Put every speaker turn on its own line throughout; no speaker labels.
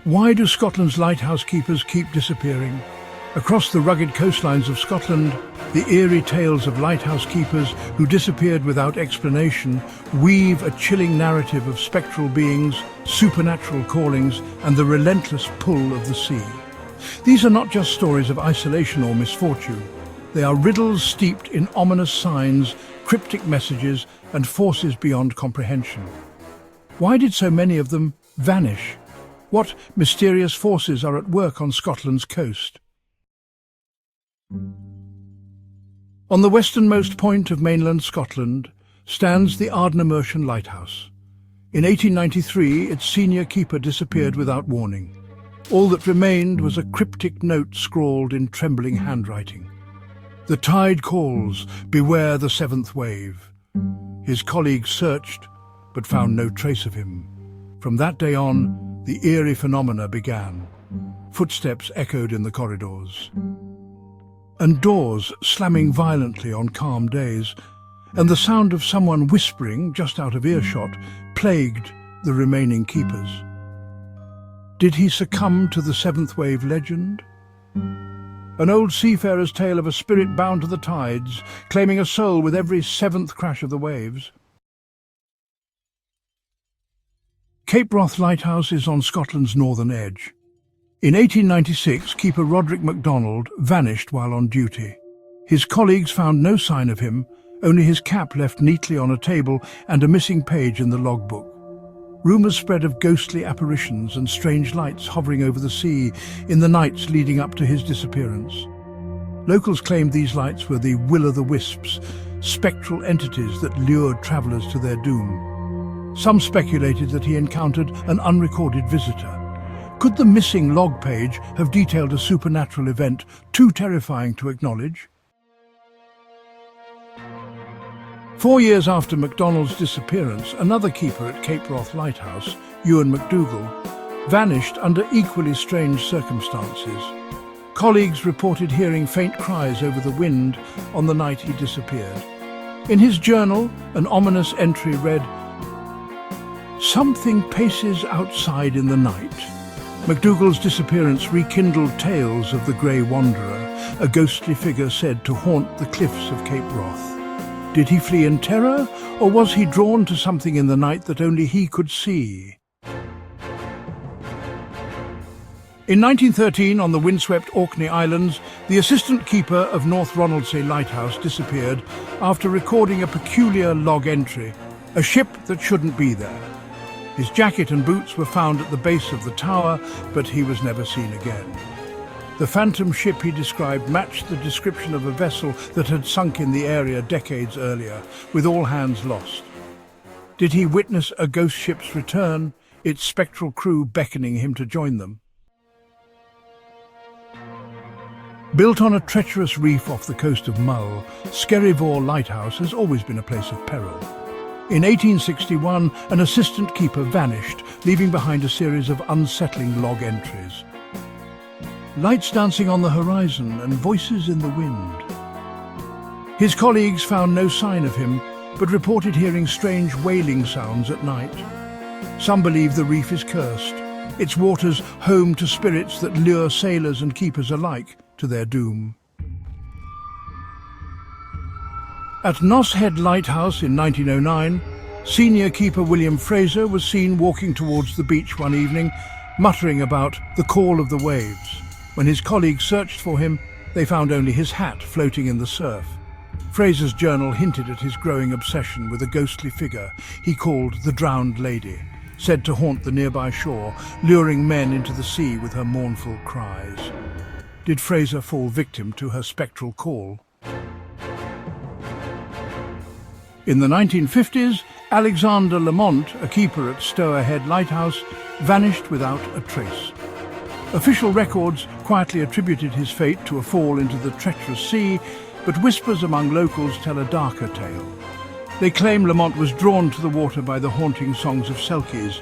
Why do Scotland's lighthouse keepers keep disappearing? Across the rugged coastlines of Scotland, the eerie tales of lighthouse keepers who disappeared without explanation weave a chilling narrative of spectral beings, supernatural callings, and the relentless pull of the sea. These are not just stories of isolation or misfortune. They are riddles steeped in ominous signs, cryptic messages, and forces beyond comprehension. Why did so many of them vanish? What mysterious forces are at work on Scotland's coast? On the westernmost point of mainland Scotland stands the Ardnamurchan Lighthouse. In 1893, its senior keeper disappeared without warning. All that remained was a cryptic note scrawled in trembling handwriting. "The tide calls, beware the seventh wave." His colleagues searched, but found no trace of him. From that day on, the eerie phenomena began. Footsteps echoed in the corridors, and doors slamming violently on calm days, and the sound of someone whispering just out of earshot plagued the remaining keepers. Did he succumb to the seventh wave legend? An old seafarer's tale of a spirit bound to the tides, claiming a soul with every seventh crash of the waves. Cape Wrath Lighthouse is on Scotland's northern edge. In 1896, keeper Roderick MacDonald vanished while on duty. His colleagues found no sign of him, only his cap left neatly on a table and a missing page in the logbook. Rumours spread of ghostly apparitions and strange lights hovering over the sea in the nights leading up to his disappearance. Locals claimed these lights were the will-o'-the-wisps, spectral entities that lured travellers to their doom. Some speculated that he encountered an unrecorded visitor. Could the missing log page have detailed a supernatural event too terrifying to acknowledge? 4 years after MacDonald's disappearance, another keeper at Cape Wrath Lighthouse, Ewan MacDougall, vanished under equally strange circumstances. Colleagues reported hearing faint cries over the wind on the night he disappeared. In his journal, an ominous entry read, "Something paces outside in the night." MacDougall's disappearance rekindled tales of the Grey Wanderer, a ghostly figure said to haunt the cliffs of Cape Wrath. Did he flee in terror, or was he drawn to something in the night that only he could see? In 1913, on the windswept Orkney Islands, the assistant keeper of North Ronaldsay Lighthouse disappeared after recording a peculiar log entry, "A ship that shouldn't be there." His jacket and boots were found at the base of the tower, but he was never seen again. The phantom ship he described matched the description of a vessel that had sunk in the area decades earlier, with all hands lost. Did he witness a ghost ship's return, its spectral crew beckoning him to join them? Built on a treacherous reef off the coast of Mull, Skerryvore Lighthouse has always been a place of peril. In 1861, an assistant keeper vanished, leaving behind a series of unsettling log entries. Lights dancing on the horizon and voices in the wind. His colleagues found no sign of him, but reported hearing strange wailing sounds at night. Some believe the reef is cursed, its waters home to spirits that lure sailors and keepers alike to their doom. At Noss Head Lighthouse in 1909, senior keeper William Fraser was seen walking towards the beach one evening, muttering about the call of the waves. When his colleagues searched for him, they found only his hat floating in the surf. Fraser's journal hinted at his growing obsession with a ghostly figure he called the Drowned Lady, said to haunt the nearby shore, luring men into the sea with her mournful cries. Did Fraser fall victim to her spectral call? In the 1950s, Alexander Lamont, a keeper at Stour Head Lighthouse, vanished without a trace. Official records quietly attributed his fate to a fall into the treacherous sea, but whispers among locals tell a darker tale. They claim Lamont was drawn to the water by the haunting songs of selkies,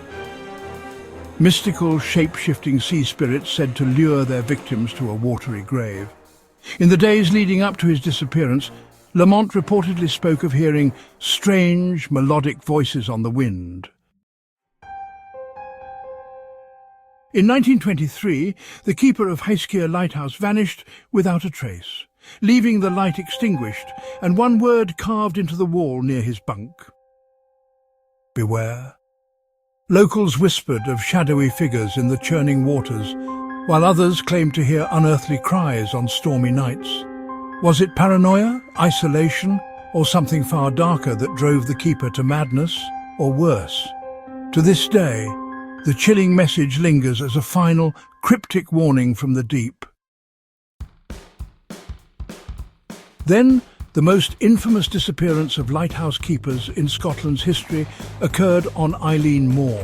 mystical, shape-shifting sea spirits said to lure their victims to a watery grave. In the days leading up to his disappearance, Lamont reportedly spoke of hearing strange, melodic voices on the wind. In 1923, the keeper of Heiskea Lighthouse vanished without a trace, leaving the light extinguished and one word carved into the wall near his bunk: beware. Locals whispered of shadowy figures in the churning waters, while others claimed to hear unearthly cries on stormy nights. Was it paranoia, isolation, or something far darker that drove the keeper to madness, or worse? To this day, the chilling message lingers as a final, cryptic warning from the deep. Then, the most infamous disappearance of lighthouse keepers in Scotland's history occurred on Eilean Moor,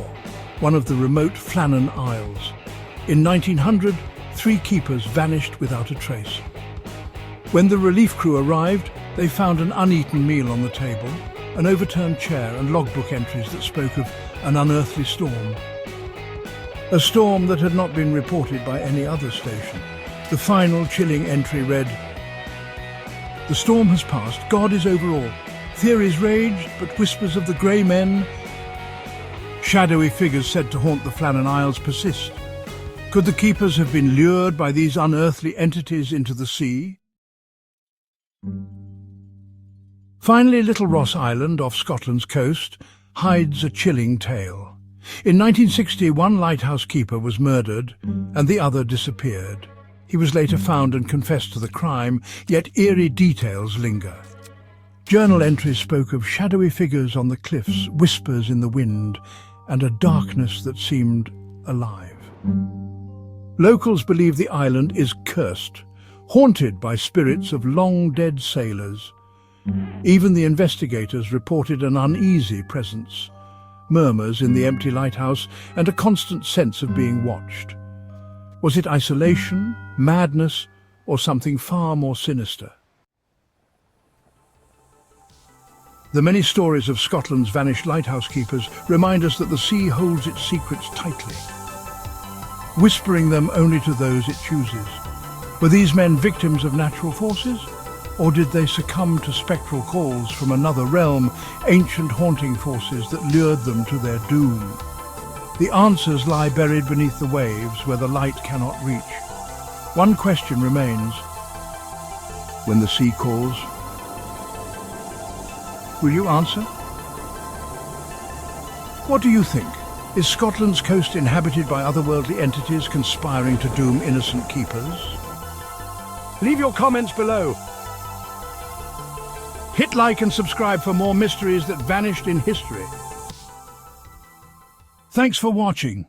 one of the remote Flannan Isles. In 1900, 3 keepers vanished without a trace. When the relief crew arrived, they found an uneaten meal on the table, an overturned chair and logbook entries that spoke of an unearthly storm. A storm that had not been reported by any other station. The final chilling entry read, "The storm has passed, God is over all. Theories raged, but whispers of the grey men." Shadowy figures said to haunt the Flannan Isles persist. Could the keepers have been lured by these unearthly entities into the sea? Finally, Little Ross Island, off Scotland's coast, hides a chilling tale. In 1960, one lighthouse keeper was murdered and the other disappeared. He was later found and confessed to the crime, yet eerie details linger. Journal entries spoke of shadowy figures on the cliffs, whispers in the wind, and a darkness that seemed alive. Locals believe the island is cursed, haunted by spirits of long-dead sailors. Even the investigators reported an uneasy presence, murmurs in the empty lighthouse, and a constant sense of being watched. Was it isolation, madness, or something far more sinister? The many stories of Scotland's vanished lighthouse keepers remind us that the sea holds its secrets tightly, whispering them only to those it chooses. Were these men victims of natural forces? Or did they succumb to spectral calls from another realm, ancient haunting forces that lured them to their doom? The answers lie buried beneath the waves where the light cannot reach. One question remains: when the sea calls, will you answer? What do you think? Is Scotland's coast inhabited by otherworldly entities conspiring to doom innocent keepers? Leave your comments below. Hit like and subscribe for more mysteries that vanished in history. Thanks for watching.